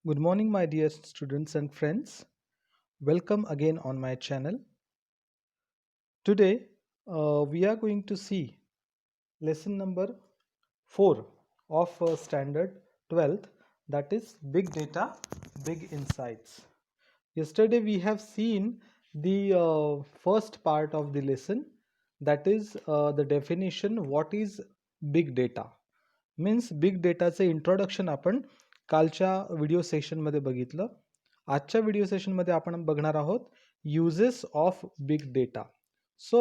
Good morning, my dear students and friends. Welcome again on my channel. Today, we are going to see lesson number 4 of standard 12th, that is Big Data, Big Insights. Yesterday, we have seen the first part of the lesson, that is the definition what is big data. Means big डेटाचे introduction आपण कालच्या video सेशनमध्ये बघितलं. आजच्या video सेशनमध्ये आपण बघणार आहोत uses of big data. So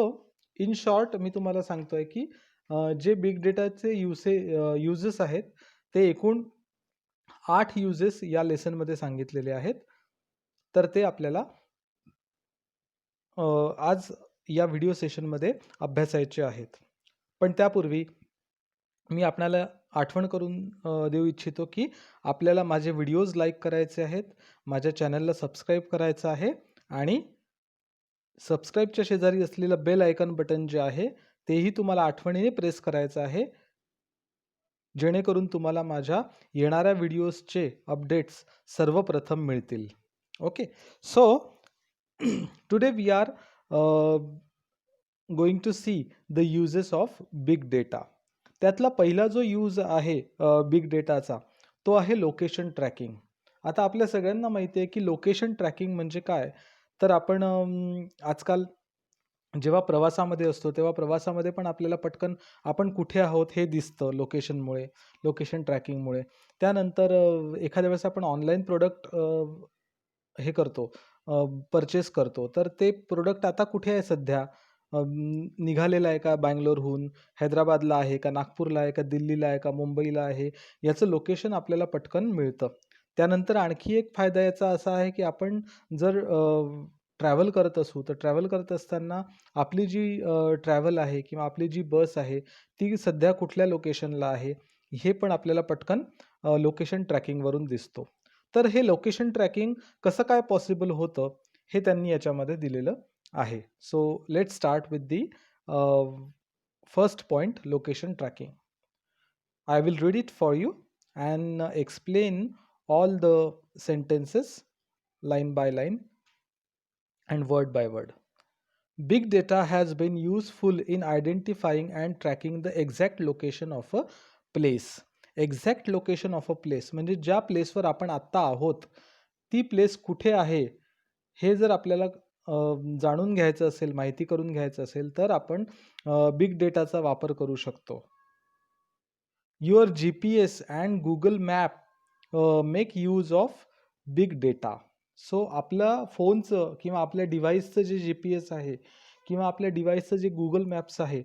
in short मी तुम्हाला सांगतोय की जे बिग डेटाचे युजेस आहेत ते एकूण 8 युजेस या लेसनमध्ये सांगितलेले आहेत. तर ते आपल्याला आज या व्हिडिओ सेशनमध्ये अभ्यासायचे आहेत. पण त्यापूर्वी मी आपल्याला आठवण करून देऊ इच्छितो की आपल्याला माझे व्हिडिओज लाईक करायचे आहेत, माझ्या चॅनलला सबस्क्राईब करायचं आहे आणि सबस्क्राईबच्या शेजारी असलेलं बेल आयकॉन बटन जे आहे तेही तुम्हाला आठवणीने प्रेस करायचं आहे, जेणेकरून तुम्हाला माझ्या येणाऱ्या व्हिडिओजचे अपडेट्स सर्वप्रथम मिळतील. Okay, so today we are going to see the uses of big data. त्यातला पहिला जो यूज आहे बिग डेटाचा तो आहे लोकेशन ट्रॅकिंग. आता आपल्या सगळ्यांना माहिती आहे की लोकेशन ट्रॅकिंग म्हणजे काय. तर आपण आजकाल जेव्हा प्रवासामध्ये असतो तेव्हा प्रवासामध्ये पण आपल्याला पटकन आपण कुठे आहोत हे दिसतं लोकेशनमुळे, लोकेशन ट्रॅकिंगमुळे. त्यानंतर एखाद्या वेळेस आपण ऑनलाईन प्रोडक्ट हे करतो, परचेस करतो, तर ते प्रोडक्ट आता कुठे आहे सध्या, निघालेलं आहे का बँगलोरहून, हैदराबादला आहे का, नागपूरला आहे का, दिल्लीला आहे का, मुंबईला आहे, याचं लोकेशन आपल्याला पटकन मिळतं. त्यानंतर आणखी एक फायदा याचा असा आहे की आपण जर ट्रॅव्हल करत असू तर ट्रॅव्हल करत असताना आपली जी ट्रॅव्हल आहे किंवा आपली जी बस आहे ती सध्या कुठल्या लोकेशनला आहे हे पण आपल्याला पटकन लोकेशन ट्रॅकिंगवरून दिसतो. तर हे लोकेशन ट्रॅकिंग कसं काय पॉसिबल होतं हे त्यांनी याच्यामध्ये दिलेलं आहे. So let's start with the first point, location tracking. I will read it for you and explain all the sentences line by line and word by word. Big data has been useful in identifying and tracking the exact location of a place. Exact location of a place म्हणजे ज्या प्लेसवर आपण आत्ता आहोत ती place कुठे आहे हे जर आपल्याला जाणून घ्यायचं असेल, माहिती करून घ्यायचं असेल तर आपण बिग डेटाचा वापर करू शकतो. Your GPS and Google map make use of big data. So आपल्या फोनचं किंवा आपल्या डिव्हाइसचं जे GPS आहे किंवा आपल्या डिव्हाइसचं जे गुगल मॅप्स आहे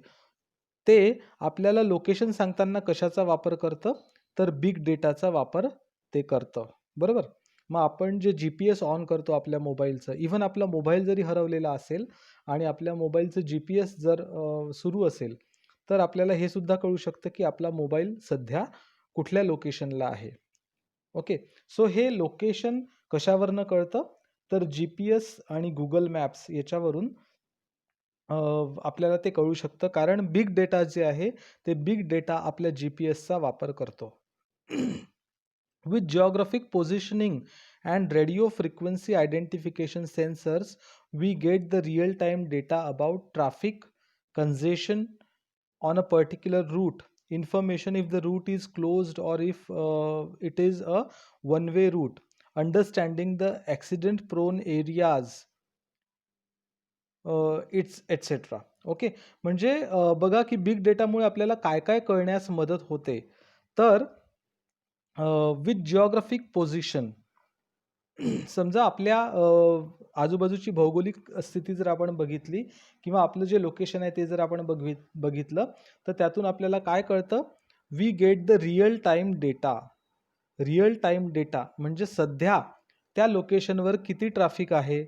ते आपल्याला लोकेशन सांगताना कशाचा वापर करतं, तर बिग डेटाचा वापर ते करतं. बरोबर. मग आपण जे GPS ऑन करतो आपल्या मोबाईलचं, इव्हन आपला मोबाईल जरी हरवलेला असेल आणि आपल्या मोबाईलचं GPS जर सुरू असेल तर आपल्याला हे सुद्धा कळू शकतं की आपला मोबाईल सध्या कुठल्या लोकेशनला आहे. ओके, सो हे लोकेशन कशावरनं कळतं, तर GPS आणि गुगल मॅप्स याच्यावरून आपल्याला ते कळू शकतं, कारण बिग डेटा जे आहे ते बिग डेटा आपल्या GPSचा वापर करतो. With geographic positioning and radio frequency identification sensors we get the real time data about traffic congestion on a particular route, information if the route is closed or if it is a one way route, understanding the accident prone areas, it's etcetera. Okay, म्हणजे बघा की big डेटामुळे आपल्याला काय काय कळण्यास मदत होते. तर with geographic position, समजा आपल्या आजूबाजूची भौगोलिक स्थिती जर आपण बघितली किंवा आपलं जे लोकेशन आहे ते जर आपण बघितलं तर त्यातून आपल्याला काय कळतं, we get the real time data. Real time data म्हणजे सध्या त्या लोकेशनवर किती ट्रॅफिक आहे,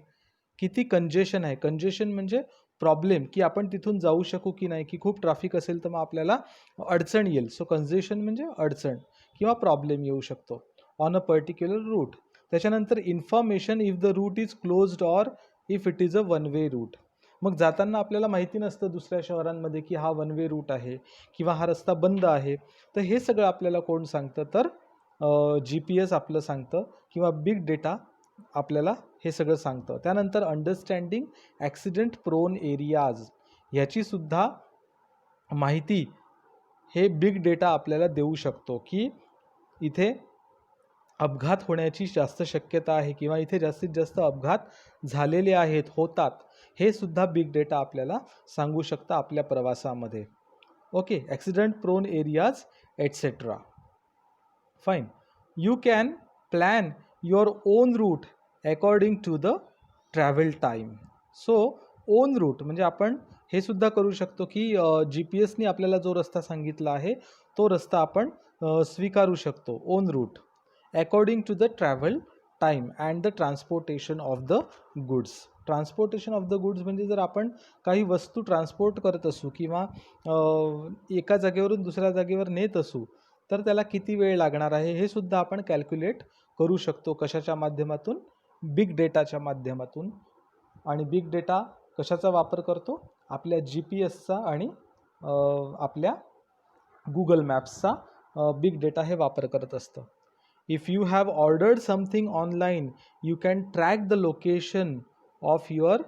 किती कंजेशन आहे. कंजेशन म्हणजे प्रॉब्लेम, की आपण तिथून जाऊ शकू की नाही, की खूप ट्रॅफिक असेल तर मग आपल्याला अडचण येईल. सो कंजेशन म्हणजे अडचण किंवा प्रॉब्लेम येऊ शकतो ऑन अ पर्टिक्युलर रूट. त्याच्यानंतर information if the route is closed or if it is a one way route. मग जाताना आपल्याला माहिती नसतं दुसऱ्या शहरांमध्ये की हा वन वे रूट आहे किंवा हा रस्ता बंद आहे, तर हे सगळं आपल्याला कोण सांगतं, तर जी पी एस आपलं सांगतं किंवा बिग डेटा आपल्याला हे सगळं सांगतं. त्यानंतर अंडरस्टँडिंग ॲक्सिडेंट प्रोन एरियाज ह्याचीसुद्धा माहिती हे बिग डेटा आपल्याला देऊ शकतो की इथे अपघात होण्याची जास्त शक्यता आहे किंवा इथे जास्तीत जास्त अपघात झालेले आहेत, होतात, हे सुद्धा बिग डेटा आपल्याला सांगू शकतं आपल्या प्रवासामध्ये. Okay, accident prone areas etcetera. Fine. You can plan your own route according to the travel time. So own route म्हणजे आपण हे सुद्धा करू शकतो की जी पी एसनी आपल्याला जो रस्ता सांगितला आहे तो रस्ता आपण स्वीकारू शकतो, own route, according to the travel time and the transportation of the goods. Transportation of the goods म्हणजे जर आपण काही वस्तू ट्रान्सपोर्ट करत असू किंवा एका जागेवरून दुसऱ्या जागेवर नेत असू तर त्याला किती वेळ लागणार आहे हे सुद्धा आपण कॅल्क्युलेट करू शकतो. कशाच्या माध्यमातून? बिग डेटाच्या माध्यमातून. आणि बिग डेटा कशाचा वापर करतो? आपल्या जी पी एसचा आणि आपल्या गुगल मॅप्सचा बिग डेटा हे वापर करत असतं. If you have ordered something online you can track the location of your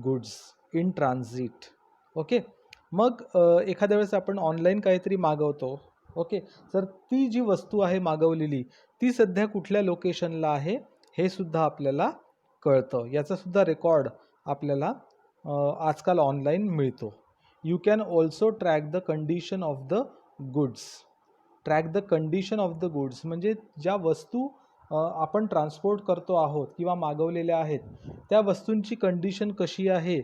goods in transit. Okay, मग एखाद्या वेळेस आपण ऑनलाईन काहीतरी मागवतो. ओके, तर ती जी वस्तू आहे मागवलेली ती सध्या कुठल्या लोकेशनला आहे हे सुद्धा आपल्याला कळतं. याचा सुद्धा रेकॉर्ड आपल्याला आजकाल ऑनलाईन मिळतो. You can also track the condition of the goods. Track the condition of the goods म्हणजे ज्या वस्तू आपण ट्रान्सपोर्ट करतो आहोत किंवा मागवलेल्या आहेत त्या वस्तूंची कंडिशन कशी आहे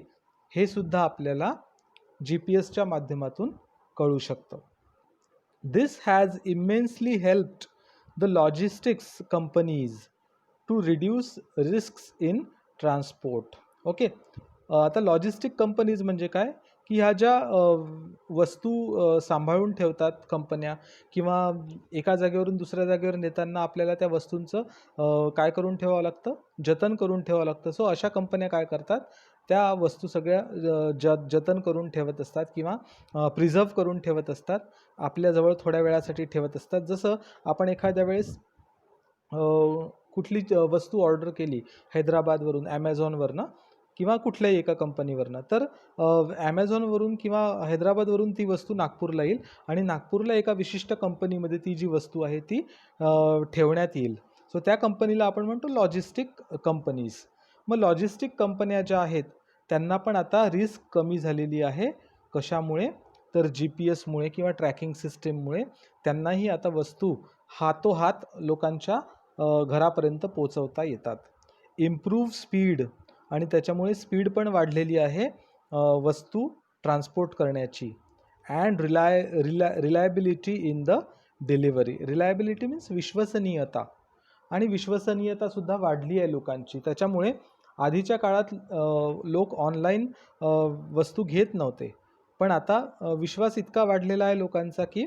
हे सुद्धा आपल्याला जी पी एसच्या माध्यमातून कळू शकतं. This has immensely helped the logistics companies to reduce risks in transport. Okay, आता लॉजिस्टिक कंपनीज म्हणजे काय की ह्या ज्या वस्तू सांभाळून ठेवतात कंपन्या किंवा एका जागेवरून दुसऱ्या जागेवर नेताना आपल्याला त्या वस्तूंचं काय करून ठेवावं लागतं? जतन करून ठेवावं लागतं. सो अशा कंपन्या काय करतात? त्या वस्तू सगळ्या जतन करून ठेवत असतात किंवा प्रिझर्व करून ठेवत असतात, आपल्याजवळ थोड्या वेळासाठी ठेवत असतात. जसं आपण एखाद्या वेळेस कुठली वस्तू ऑर्डर केली हैदराबादवरून ॲमेझॉनवरनं किंवा कुठल्याही एका कंपनीवरनं, तर ॲमेझॉनवरून किंवा हैदराबादवरून ती वस्तू नागपूरला येईल आणि नागपूरला एका विशिष्ट कंपनीमध्ये ती जी वस्तू आहे ती ठेवण्यात येईल. सो त्या कंपनीला आपण म्हणतो लॉजिस्टिक कंपनीज. मग लॉजिस्टिक कंपन्या ज्या आहेत त्यांना पण आता रिस्क कमी झालेली आहे. कशामुळे? तर जी पी एसमुळे किंवा ट्रॅकिंग सिस्टीममुळे त्यांनाही आता वस्तू हातोहात लोकांच्या घरापर्यंत पोचवता येतात. इम्प्रूव्ह स्पीड आणि त्याच्यामुळे स्पीड पण वाढलेली आहे वस्तू ट्रान्सपोर्ट करण्याची. And reliability in the delivery. Reliability means विश्वसनीयता, आणि विश्वसनीयतासुद्धा वाढली आहे लोकांची. त्याच्यामुळे आधीच्या काळात लोक ऑनलाईन वस्तू घेत नव्हते, पण आता विश्वास इतका वाढलेला आहे लोकांचा की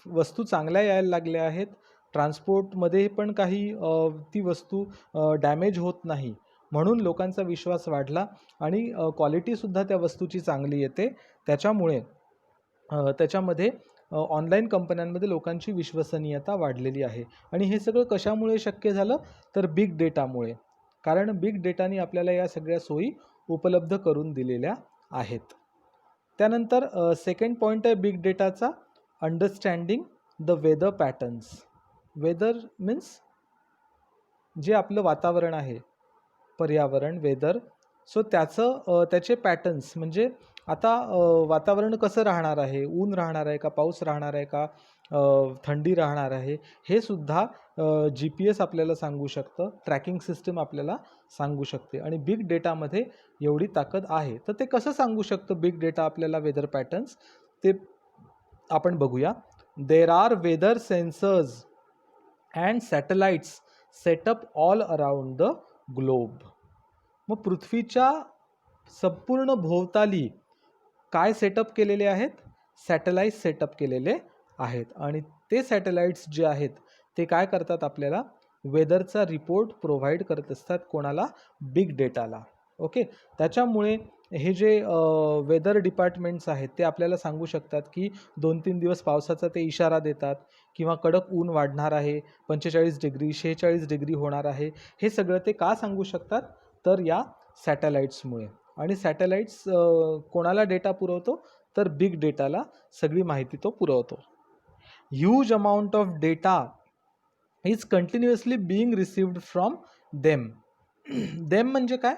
वस्तू चांगल्या यायला लागल्या आहेत. ट्रान्सपोर्टमध्ये पण काही ती वस्तू डॅमेज होत नाही म्हणून लोकांचा विश्वास वाढला आणि क्वालिटीसुद्धा त्या वस्तूची चांगली येते. त्याच्यामुळे त्याच्यामध्ये ऑनलाईन कंपन्यांमध्ये लोकांची विश्वसनीयता वाढलेली आहे. आणि हे सगळं कशामुळे शक्य झालं? तर बिग डेटामुळे. कारण बिग डेटाने आपल्याला या सगळ्या सोयी उपलब्ध करून दिलेल्या आहेत. त्यानंतर सेकंड पॉईंट आहे बिग डेटाचा, understanding the weather patterns. Weather means जे आपलं वातावरण आहे, पर्यावरण, वेदर. सो त्याचे पॅटर्न्स म्हणजे आता वातावरण कसं राहणार आहे, ऊन राहणार आहे का, पाऊस राहणार आहे का, थंडी राहणार आहे, हे सुद्धा जी पी एस आपल्याला सांगू शकतं, ट्रॅकिंग सिस्टीम आपल्याला सांगू शकते. आणि बिग डेटामध्ये एवढी ताकद आहे. तर ते कसं सांगू शकतं बिग डेटा आपल्याला वेदर पॅटर्न्स, ते आपण बघूया. There are weather sensors and satellites set up all around the globe. मग पृथ्वीच्या संपूर्ण भोवताली काय सेटअप केलेले आहेत? सॅटेलाइट्स सेटअप केलेले आहेत. आणि ते सॅटेलाइट्स जे आहेत ते काय करतात? आपल्याला वेदरचा रिपोर्ट प्रोव्हाइड करत असतात. कोणाला? बिग डेटाला. ओके. त्याच्यामुळे हे जे वेदर डिपार्टमेंट्स आहेत ते आपल्याला सांगू शकतात की 2-3 दिवस पावसाचा ते इशारा देतात किंवा कडक ऊन वाढणार आहे, 45 डिग्री 46 डिग्री होणार आहे. हे सगळं ते का सांगू शकतात, तर या सॅटेलाईट्समुळे. आणि सॅटेलाईट्स कोणाला डेटा पुरवतो, तर बिग डेटाला सगळी माहिती तो पुरवतो. Huge amount of data is continuously being received from them. Them म्हणजे काय,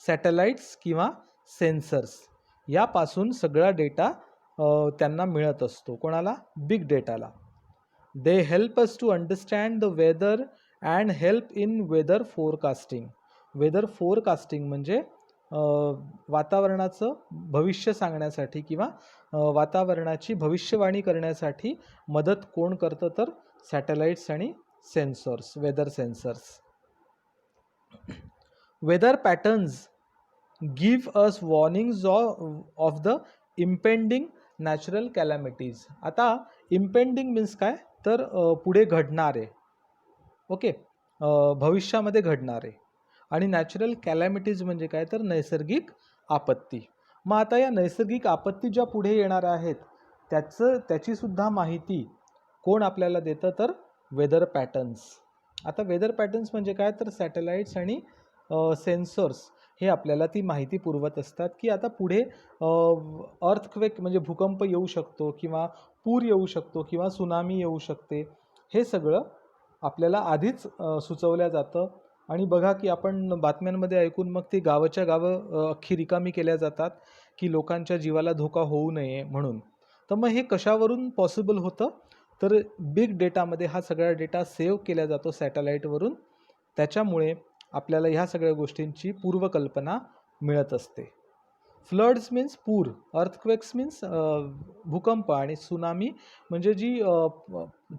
सॅटेलाइट्स किंवा सेन्सर्स यापासून सगळा डेटा त्यांना मिळत असतो. कोणाला, बिग डेटाला. They help us to understand the weather and help in weather forecasting. Weather forecasting म्हणजे वातावरणाचं भविष्य सांगण्यासाठी किंवा वातावरणाची भविष्यवाणी करण्यासाठी मदत कोण करतं, तर सॅटेलाइट्स आणि sensors, weather sensors. Weather patterns give us warnings of the impending natural calamities. आता इम्पेंडिंग मीन्स काय, तर पुढे घडणारे, ओके, भविष्यामध्ये घडणारे. आणि नॅचरल कॅलॅमिटीज म्हणजे काय, तर नैसर्गिक आपत्ती. मग आता या नैसर्गिक आपत्ती ज्या पुढे येणार आहेत त्याचीसुद्धा माहिती कोण आपल्याला देतं, तर वेदर पॅटर्न्स. आता वेदर पॅटर्न्स म्हणजे काय, तर सॅटेलाइट्स आणि सेन्सर्स हे आपल्याला ती माहिती पुरवत असतात की आता पुढे अर्थक्वेक म्हणजे भूकंप येऊ शकतो किंवा पूर येऊ शकतो किंवा सुनामी येऊ शकते. हे सगळं आपल्याला आधीच सुचवल्या जातं. आणि बघा की आपण बातम्यांमध्ये ऐकून मग ती गावाच्या गावं अख्खी रिकामी केल्या जातात की लोकांच्या जीवाला धोका होऊ नये म्हणून. तर मग हे कशावरून पॉसिबल होतं, तर बिग डेटामध्ये हा सगळा डेटा सेव्ह केला जातो सॅटेलाईटवरून. त्याच्यामुळे आपल्याला ह्या सगळ्या गोष्टींची पूर्वकल्पना मिळत असते. फ्लड्स मीन्स पूर, अर्थक्वेक्स मीन्स भूकंप, आणि सुनामी म्हणजे जी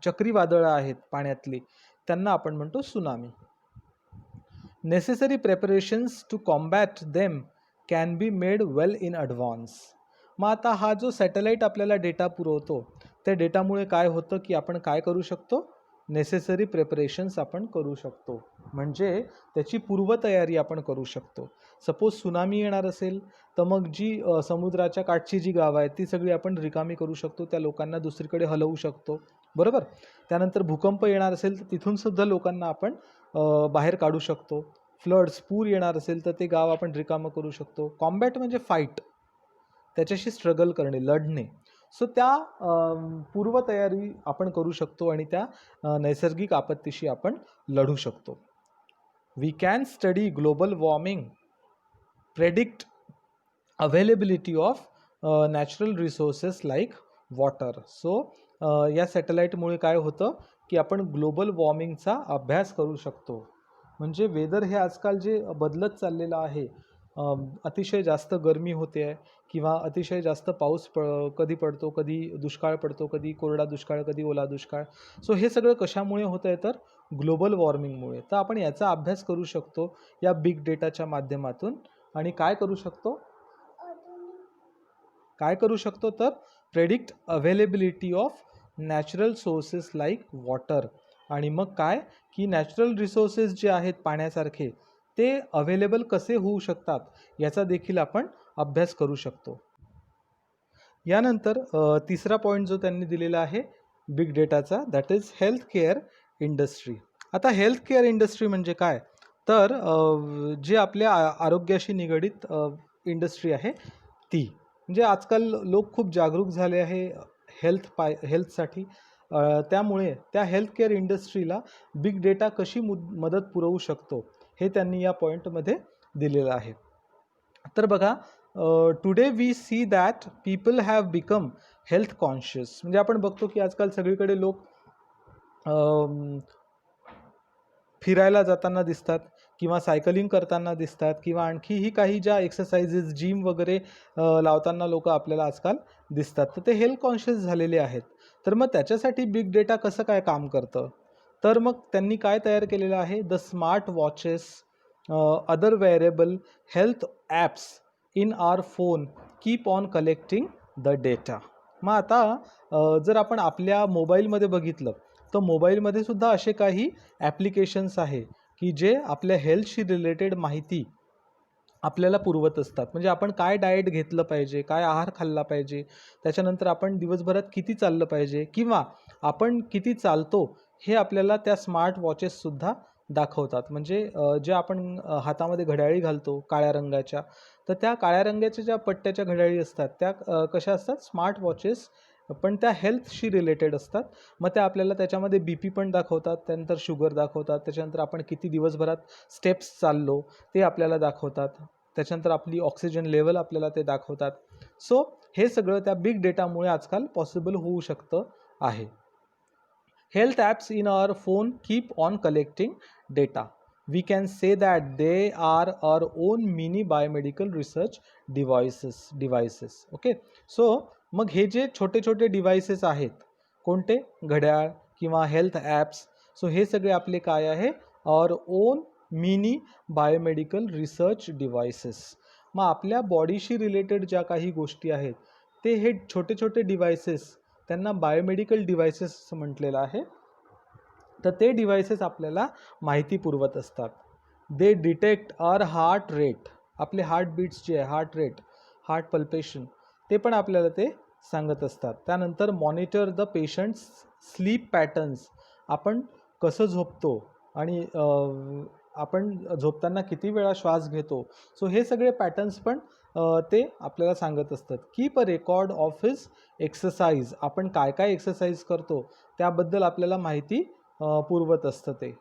चक्रीवादळं आहेत पाण्यातली त्यांना आपण म्हणतो tsunami. Necessary preparations to combat them can be made well in advance. मग आता हा जो सॅटेलाईट आपल्याला डेटा पुरवतो त्या डेटामुळे काय होतं की आपण काय करू शकतो, नेसेसरी प्रेपरेशन्स आपण करू शकतो. म्हणजे त्याची पूर्वतयारी आपण करू शकतो. सपोज सुनामी येणार असेल तर मग जी समुद्राच्या काठची जी गावं आहेत ती सगळी आपण रिकामी करू शकतो, त्या लोकांना दुसरीकडे हलवू शकतो, बरोबर. त्यानंतर भूकंप येणार असेल तर तिथूनसुद्धा लोकांना आपण बाहेर काढू शकतो. फ्लड्स, पूर येणार असेल तर ते गाव आपण रिकामं करू शकतो. कॉम्बॅट म्हणजे फाईट, त्याच्याशी स्ट्रगल करणे, लढणे. सो त्या पूर्वतयारी आपण करू शकतो आणि त्या नैसर्गिक आपत्तीशी आपण लढू शकतो. We can study global warming, predict availability of natural resources like water. So या सॅटेलाईटमुळे काय होतं की आपण ग्लोबल वॉर्मिंगचा अभ्यास करू शकतो. म्हणजे वेदर हे आजकाल जे बदलत चाललेलं आहे, अतिशय जास्त गरमी होते आहे किंवा अतिशय जास्त पाऊस कधी पडतो, कधी दुष्काळ पडतो, कधी कोरडा दुष्काळ, कधी ओला दुष्काळ. सो हे सगळं कशामुळे होतं आहे, तर ग्लोबल वॉर्मिंगमुळे. तर आपण याचा अभ्यास करू शकतो या बिग डेटाच्या माध्यमातून. आणि काय करू शकतो, तर predict availability of natural sources like water. आणि मग काय की नॅचरल रिसोर्सेस जे आहेत पाण्यासारखे ते अवेलेबल कसे होऊ शकतात याचा देखील आपण अभ्यास करू शकतो. यानंतर तिसरा पॉईंट जो त्यांनी दिलेला आहे बिग डेटाचा, that is health care industry. आता हेल्थ केअर इंडस्ट्री म्हणजे काय, तर जे आपल्या आरोग्याशी निगडित इंडस्ट्री आहे ती. म्हणजे आजकाल लोक खूप जागरूक झाले आहे हेल्थसाठी. त्यामुळे त्या हेल्थ केअर इंडस्ट्रीला बिग डेटा कशी मदत पुरवू शकतो हे त्यांनी या पॉईंटमध्ये दिलेलं आहे. तर बघा, today we see that people have become health conscious. म्हणजे आपण बघतो की आजकाल सगळीकडे लोक फिरायला जाताना दिसतात किंवा सायकलिंग करताना दिसतात किंवा आणखीही काही ज्या एक्सरसाइजेस, जिम वगैरे लावताना लोक आपल्याला आजकाल दिसतात. तर ते हेल्थ कॉन्शियस झालेले आहेत. तर मग त्याच्यासाठी बिग डेटा कसं काय काम करतं, तर मग त्यांनी काय तयार केलेलं आहे, the smart watches, other wearable health apps in our phone keep on collecting the data. मग आता जर आपण आपल्या मोबाईलमध्ये बघितलं तर मोबाईलमध्ये सुद्धा असे काही ॲप्लिकेशन्स आहे की जे आपल्या हेल्थशी रिलेटेड माहिती आपल्याला पुरवत असतात. म्हणजे आपण काय डाएट घेतलं पाहिजे, काय आहार खाल्ला पाहिजे, त्याच्यानंतर आपण दिवसभरात किती चाललं पाहिजे किंवा आपण किती चालतो हे आपल्याला त्या स्मार्ट वॉचेससुद्धा दाखवतात. म्हणजे जे आपण हातामध्ये घड्याळी घालतो काळ्या रंगाच्या, तर त्या काळ्या रंगाच्या ज्या पट्ट्याच्या घड्याळी असतात त्या कशा असतात, स्मार्ट वॉचेस, पण त्या हेल्थशी रिलेटेड असतात. मग त्या आपल्याला त्याच्यामध्ये BP पण दाखवतात, त्यानंतर शुगर दाखवतात, त्याच्यानंतर आपण किती दिवसभरात स्टेप्स चाललो ते आपल्याला दाखवतात, त्याच्यानंतर आपली ऑक्सिजन लेवल आपल्याला ते दाखवतात. सो हे सगळं त्या बिग डेटामुळे आजकाल पॉसिबल होऊ शकतं आहे. Health apps in our phone keep on collecting data. We can say that they are our own mini biomedical research devices. Okay. So मग हे जे छोटे छोटे डिव्हाइसेस आहेत, कोणते, घड्याळ किंवा हेल्थ ॲप्स, सो हे सगळे आपले काय आहे, our on mini biomedical research devices. मग आपल्या बॉडीशी रिलेटेड ज्या काही गोष्टी आहेत ते हे छोटे छोटे डिव्हाइसेस, त्यांना बायोमेडिकल डिव्हाइसेस असं म्हटलेलं आहे. तर ते डिव्हाइसेस आपल्याला माहिती पुरवत असतात. They detect our heart rate, आपले हार्टबीट्स जे आहे, हार्ट रेट, हार्ट पल्पेशन, ते पण आपल्याला ते सांगत असतात. त्यानंतर monitor the patients sleep patterns, आपण कसं झोपतो आणि आपण झोपताना किती वेळा श्वास घेतो, सो हे सगळे पॅटर्न्स पण ते आपल्याला सांगत असतात. Keep a record of his exercise, आपण काय काय एक्सरसाइज करतो त्याबद्दल आपल्याला माहिती पुरवत असतं ते.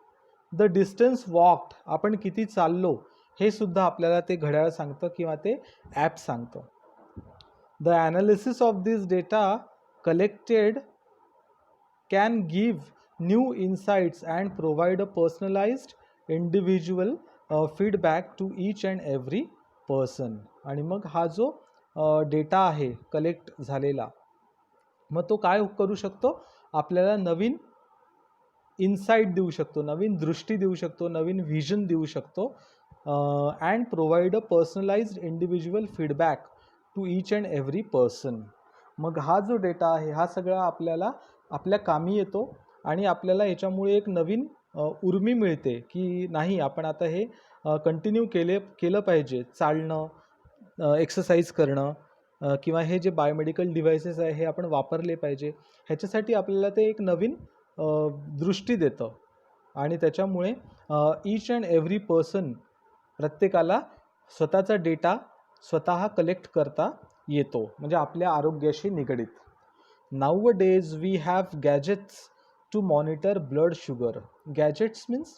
द डिस्टन्स वॉक्ड, आपण किती चाललो हे सुद्धा आपल्याला ते घड्याळ सांगतं किंवा ते ॲप सांगतं. The analysis of this data collected can give new insights and provide a personalized individual feedback to each and every person. आणि मग हा जो डेटा आहे कलेक्ट झालेला, मग तो काय करू शकतो, आपल्याला नवीन इन्साइट देऊ शकतो, नवीन दृष्टी देऊ शकतो, नवीन व्हिजन देऊ शकतो. And provide a personalised individual feedback to each and every person. मग हा जो डेटा आहे हा सगळा आपल्याला आपल्या कामी येतो आणि आपल्याला याच्यामुळे एक नवीन उर्मी मिळते की नाही, आपण आता हे कंटिन्यू केलं पाहिजे, चालणं, एक्सरसाइज करणं, किंवा हे जे बायोमेडिकल डिव्हाइसेस आहे हे आपण वापरले पाहिजे. ह्याच्यासाठी आपल्याला ते एक नवीन दृष्टी देतं आणि त्याच्यामुळे ईच अँड एव्हरी पर्सन, प्रत्येकाला स्वतःचा डेटा स्वतः कलेक्ट करता येतो, म्हणजे आपल्या आरोग्याशी निगडीत. Nowadays we have gadgets to monitor blood sugar. Gadgets means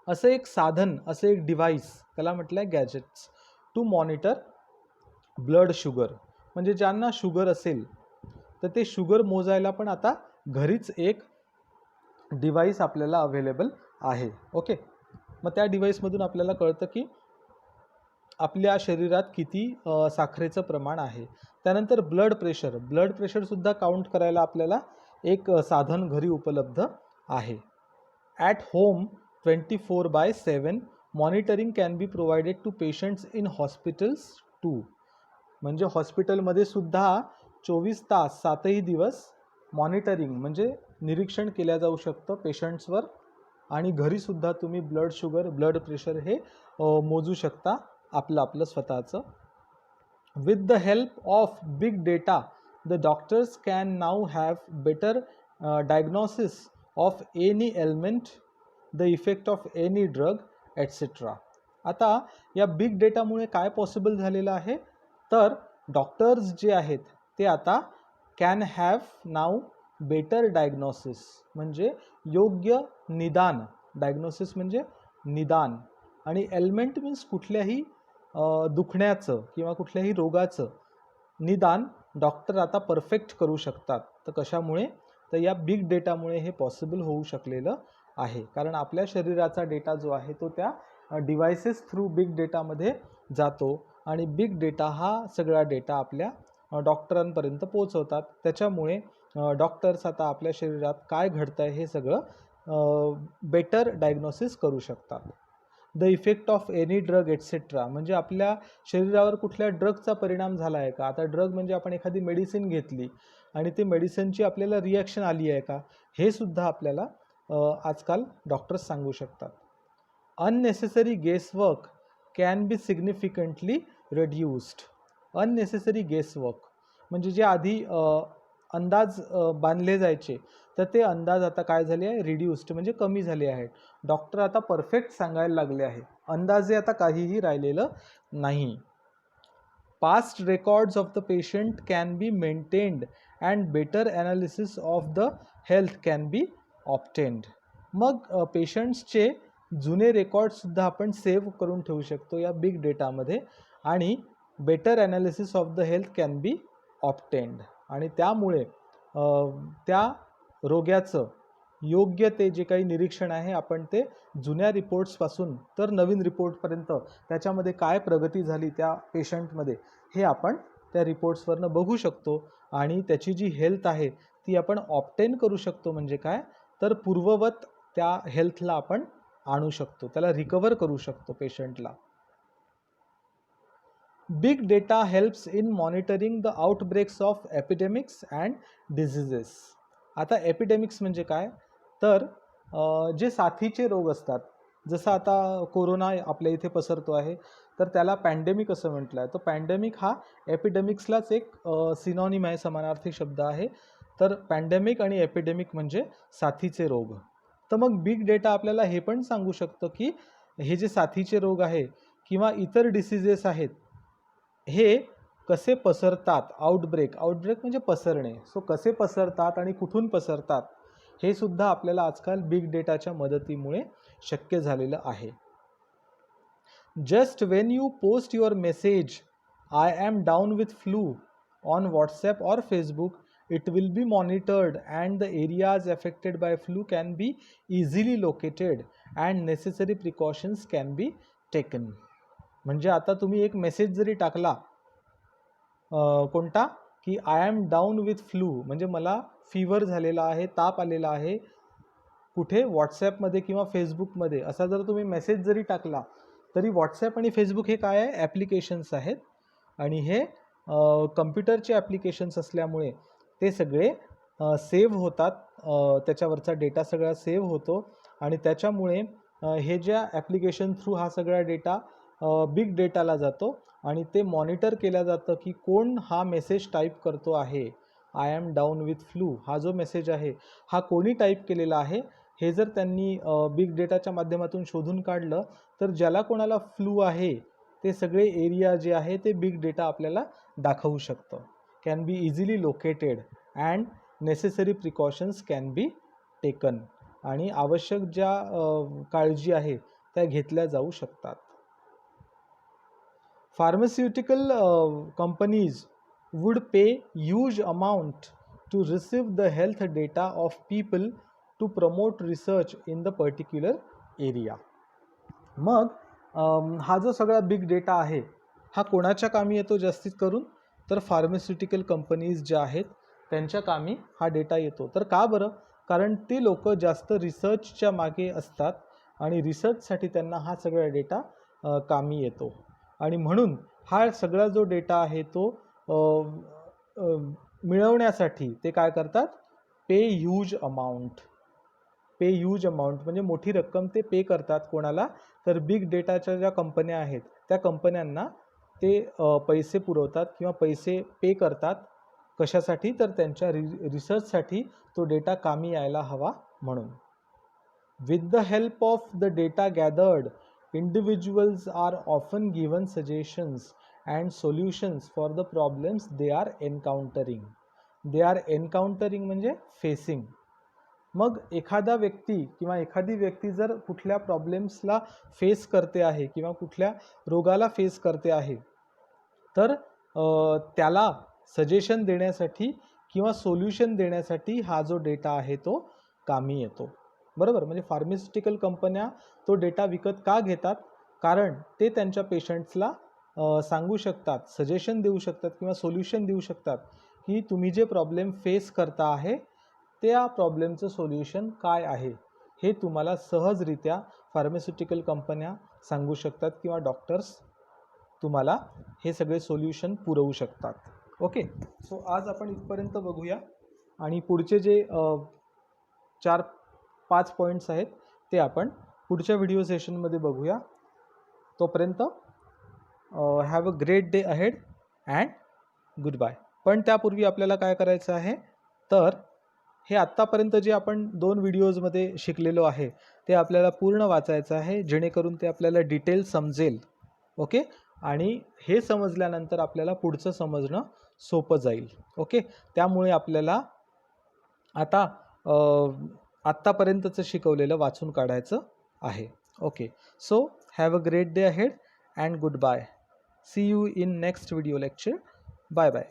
असं एक साधन, असं एक डिव्हाइस, त्याला म्हटलं आहे gadgets. To monitor blood sugar, म्हणजे ज्यांना शुगर असेल तर ते शुगर मोजायला पण आता घरीच एक डिव्हाइस आपल्याला अवेलेबल आहे. ओके. मग त्या डिव्हाइसमधून आपल्याला कळतं की आपल्या शरीरात किती साखरेचं प्रमाण आहे. त्यानंतर ब्लड प्रेशरसुद्धा काउंट करायला आपल्याला एक साधन घरी उपलब्ध आहे. At home 24/7 monitoring can be provided to patients in hospitals too. म्हणजे हॉस्पिटलमध्ये सुद्धा 24 तास 7ही दिवस मॉनिटरिंग म्हणजे निरीक्षण केल्या जाऊ शकतं पेशंट्सवर, आणि घरीसुद्धा तुम्ही ब्लड शुगर, ब्लड प्रेशर हे मोजू शकता आपलं स्वतःचं. With the help of big data the doctors can now have better diagnosis of any element, the effect of any drug etcetera. आता या बिग डेटामुळे काय पॉसिबल झालेलं आहे, तर डॉक्टर्स जे आहेत ते आता can have now better diagnosis, म्हणजे योग्य निदान, डायग्नोसिस म्हणजे निदान, आणि एलिमेंट मीन्स कुठल्याही दुखण्याचं किंवा कुठल्याही रोगाचं निदान डॉक्टर आता परफेक्ट करू शकतात. तर कशामुळे, तर या बिग डेटामुळे हे पॉसिबल होऊ शकलेलं आहे. कारण आपल्या शरीराचा डेटा जो आहे तो त्या डिव्हाइसेस थ्रू बिग डेटामध्ये जातो आणि बिग डेटा हा सगळा डेटा आपल्या डॉक्टरांपर्यंत पोहोचवतात. त्याच्यामुळे डॉक्टर्स आता आपल्या शरीरात काय घडतं आहे हे सगळं बेटर डायग्नोसिस करू शकतात. The effect of any drug etcetera, म्हणजे आपल्या शरीरावर कुठल्या ड्रगचा परिणाम झाला आहे का. आता ड्रग म्हणजे आपण एखादी मेडिसिन घेतली आणि ती मेडिसिनची आपल्याला रिॲक्शन आली आहे का, हे सुद्धा आपल्याला आजकाल डॉक्टर्स सांगू शकतात. Unnecessary guesswork can be significantly reduced. Unnecessary guesswork म्हणजे जे आधी अंदाज बांधले जायचे तर ते अंदाज आता काय झाले आहे, रिड्यूस्ड म्हणजे कमी झाले आहेत. डॉक्टर आता परफेक्ट सांगायला लागले आहे, अंदाजे आता काहीही राहिलेलं नाही. Past records of the patient can be maintained and better analysis of the health can be obtained. मग पेशंट्सचे जुने रेकॉर्डसुद्धा आपण सेव्ह करून ठेवू शकतो या बिग डेटामध्ये आणि better analysis of the health can be obtained. आणि त्यामुळे त्या रोग्याचं योग्य ते जे काही निरीक्षण आहे आपण ते जुन्या रिपोर्ट्सपासून तर नवीन रिपोर्टपर्यंत त्याच्यामध्ये काय प्रगती झाली त्या पेशंटमध्ये हे आपण त्या रिपोर्ट्सवरनं बघू शकतो आणि त्याची जी हेल्थ आहे ती आपण ऑब्टेन करू शकतो. म्हणजे काय तर पूर्ववत त्या हेल्थला आपण आणू शकतो, त्याला रिकवर करू शकतो पेशंटला. Big data helps in monitoring the outbreaks of epidemics and diseases. आता एपिडेमिक्स म्हणजे काय तर जे साथीचे रोग असतात, जसं आता कोरोना आपल्या इथे पसरतो आहे तर त्याला पॅन्डेमिक असं म्हटलं आहे. तर पॅन्डेमिक हा एपिडेमिक्सलाच एक सिनॉनिम आहे, समानार्थी शब्द आहे. तर पॅन्डेमिक आणि एपिडेमिक म्हणजे साथीचे रोग. तर मग बिग डेटा आपल्याला हे पण सांगू शकतं की हे जे साथीचे रोग आहे किंवा इतर डिसिजेस आहेत हे कसे पसरतात. आउटब्रेक म्हणजे पसरणे. सो कसे पसरतात आणि कुठून पसरतात हे सुद्धा आपल्याला आजकाल बिग डेटाच्या मदतीमुळे शक्य झालेलं आहे. Just when you post your message I am down with flu on WhatsApp or Facebook, it will be monitored and the areas affected by flu can be easily located and necessary precautions can be taken. म्हणजे आता तुम्ही एक message जरी टाकला कोणता की I am down with flu म्हणजे मला फीवर झालेला आहे, ताप आलेला आहे, कुठे व्हॉट्सॲपमध्ये किंवा फेसबुकमध्ये असा जर तुम्ही मेसेज जरी टाकला तरी व्हॉट्सॲप आणि फेसबुक हे काय आहे, ॲप्लिकेशन्स आहेत आणि हे कम्प्युटरचे ॲप्लिकेशन्स असल्यामुळे ते सगळे सेव्ह होतात, त्याच्यावरचा डेटा सगळा सेव्ह होतो आणि त्याच्यामुळे हे ज्या ॲप्लिकेशन थ्रू हा सगळा डेटा बिग डेटाला जातो आणि ते मॉनिटर केलं जातं की कोण हा मेसेज टाईप करतो आहे. I am down with flu हा जो मेसेज आहे हा कोणी टाईप केलेला आहे हे जर त्यांनी बिग डेटाच्या माध्यमातून शोधून काढलं तर ज्याला कोणाला फ्लू आहे ते सगळे एरिया जे आहे ते बिग डेटा आपल्याला दाखवू शकतं. Can be easily located and necessary precautions can be taken आणि आवश्यक ज्या काळजी आहे त्या घेतल्या जाऊ शकतात. Pharmaceutical companies would pay huge amount to receive the health data of people to promote research in the particular area. मग हा जो सगळा बिग डेटा आहे हा कोणाच्या कामी येतो जास्तीत करून तर फार्मास्युटिकल कंपनीज ज्या आहेत त्यांच्या कामी हा डेटा येतो. तर का बरं, कारण ते लोक जास्त रिसर्चच्या मागे असतात आणि रिसर्चसाठी त्यांना हा सगळा डेटा कामी येतो आणि म्हणून हा सगळा जो डेटा आहे तो मिळवण्यासाठी ते काय करतात, पे ह्यूज अमाऊंट म्हणजे मोठी रक्कम ते पे करतात. कोणाला तर बिग डेटाच्या ज्या कंपन्या आहेत त्या कंपन्यांना ते पैसे पुरवतात किंवा पैसे पे करतात. कशासाठी तर त्यांच्या रिसर्चसाठी तो डेटा कामी यायला हवा म्हणून. With the help of the data gathered individuals are often given suggestions and solutions for the problems they are encountering म्हणजे फेसिंग. मग एखादा व्यक्ती किंवा एखादी व्यक्ती जर कुठल्या प्रॉब्लेम्सला फेस करते आहे किंवा कुठल्या रोगाला फेस करते आहे तर त्याला सजेशन देण्यासाठी किंवा सोल्युशन देण्यासाठी हा जो डेटा आहे तो कामी येतो. बरोबर, म्हणजे फार्मास्युटिकल कंपन्या तो डेटा विकत का घेतात, कारण ते त्यांच्या पेशंट्सला सांगू शकतात, सजेशन देऊ शकतात किंवा सोल्युशन देऊ शकतात की तुम्ही जे प्रॉब्लेम फेस करता आहे त्या प्रॉब्लेमचं सोल्युशन काय आहे हे तुम्हाला सहजरित्या फार्मास्युटिकल कंपन्या सांगू शकतात किंवा डॉक्टर्स तुम्हाला हे सगळे सोल्युशन पुरवू शकतात. ओके, सो आज आपण इथपर्यंत बघूया आणि पुढचे जे 4-5 पॉईंट्स आहेत ते आपण पुढच्या व्हिडिओ सेशनमध्ये बघूया. तोपर्यंत have a great day ahead and goodbye. पण त्यापूर्वी आपल्याला काय करायचं आहे, तर हे आत्तापर्यंत जे आपण 2 व्हिडिओजमध्ये शिकलेलो आहे ते आपल्याला पूर्ण वाचायचं आहे, जेणेकरून ते आपल्याला डिटेल समजेल. ओके. आणि हे समजल्यानंतर आपल्याला पुढचं समजणं सोपं जाईल. ओके. त्यामुळे आपल्याला आता आत्तापर्यंतचं शिकवलेलं वाचून काढायचं आहे. Okay. So have a great day ahead and goodbye. See you in next video lecture. Bye bye.